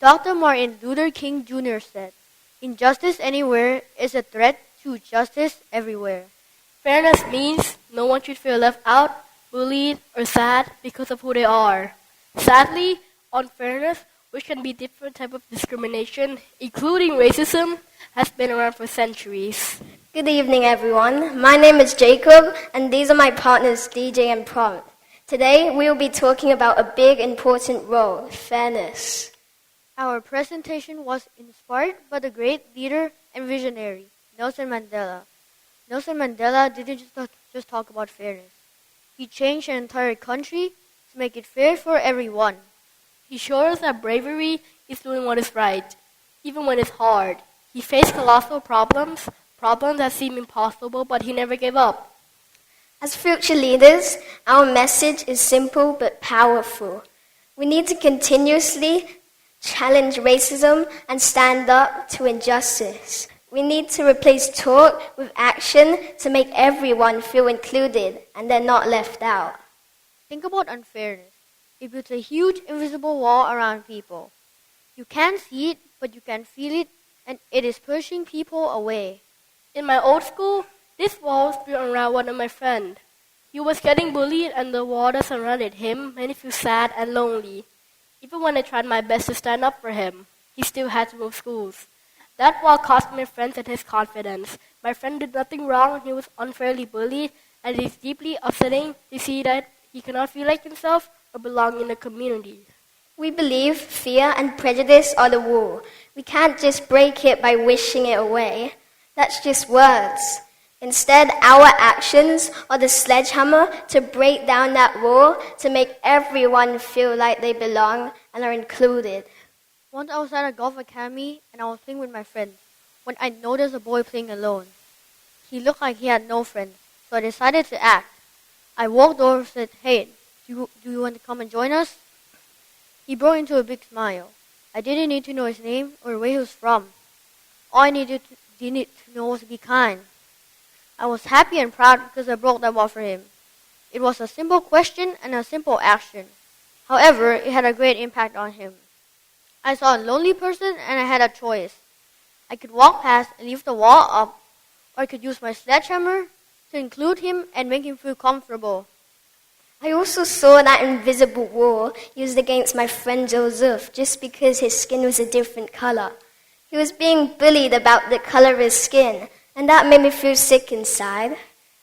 Dr. Martin Luther King Jr. said, "Injustice anywhere is a threat to justice everywhere." Fairness means no one should feel left out, bullied, or sad because of who they are. Sadly, unfairness, which can be different type of discrimination, including racism, has been around for centuries. Good evening, everyone. My name is Jacob, and these are my partners, DJ and Prompt. Today, we will be talking about a big, important role, fairness. Our presentation was inspired by the great leader and visionary, Nelson Mandela. Nelson Mandela didn't just talk about fairness. He changed an entire country to make it fair for everyone. He showed us that bravery is doing what is right, even when it's hard. He faced colossal problems that seemed impossible, but he never gave up. As future leaders, our message is simple but powerful. We need to continuously challenge racism and stand up to injustice. We need to replace talk with action to make everyone feel included and they're not left out. Think about unfairness. It builds a huge invisible wall around people. You can't see it, but you can feel it, and it is pushing people away. In my old school, this wall was built around one of my friends. He was getting bullied, and the wall that surrounded him made me feel sad and lonely. Even when I tried my best to stand up for him, he still had to move schools. That wall cost my friends and his confidence. My friend did nothing wrong, and he was unfairly bullied, and it is deeply upsetting to see that he cannot feel like himself or belong in the community. We believe fear and prejudice are the wall. We can't just break it by wishing it away. That's just words. Instead, our actions are the sledgehammer to break down that wall to make everyone feel like they belong and are included. Once I was at a golf academy and I was playing with my friends when I noticed a boy playing alone. He looked like he had no friends, so I decided to act. I walked over and said, "Hey, do you want to come and join us?" He broke into a big smile. I didn't need to know his name or where he was from. All I needed to know was to be kind. I was happy and proud because I broke that wall for him. It was a simple question and a simple action. However, it had a great impact on him. I saw a lonely person and I had a choice. I could walk past and leave the wall up, or I could use my sledgehammer to include him and make him feel comfortable. I also saw that invisible wall used against my friend Joseph just because his skin was a different color. He was being bullied about the color of his skin, and that made me feel sick inside.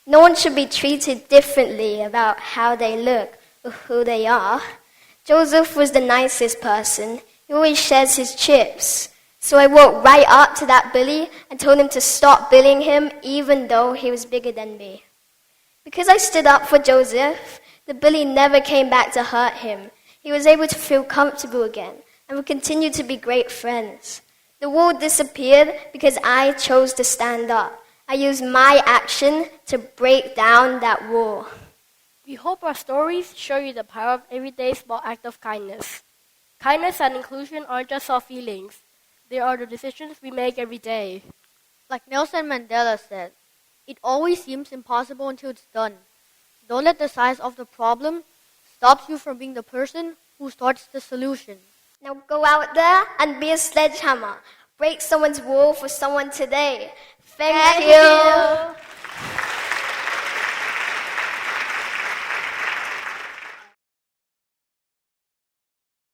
No one should be treated differently about how they look or who they are. Joseph was the nicest person. He always shares his chips. So I walked right up to that bully and told him to stop bullying him even though he was bigger than me. Because I stood up for Joseph, the bully never came back to hurt him. He was able to feel comfortable again and we continued to be great friends. The wall disappeared because I chose to stand up. I used my action to break down that wall. We hope our stories show you the power of everyday small act of kindness. Kindness and inclusion aren't just our feelings. They are the decisions we make every day. Like Nelson Mandela said, "It always seems impossible until it's done." Don't let the size of the problem stop you from being the person who starts the solution. Now go out there and be a sledgehammer. Break someone's wall for someone today. Thank you.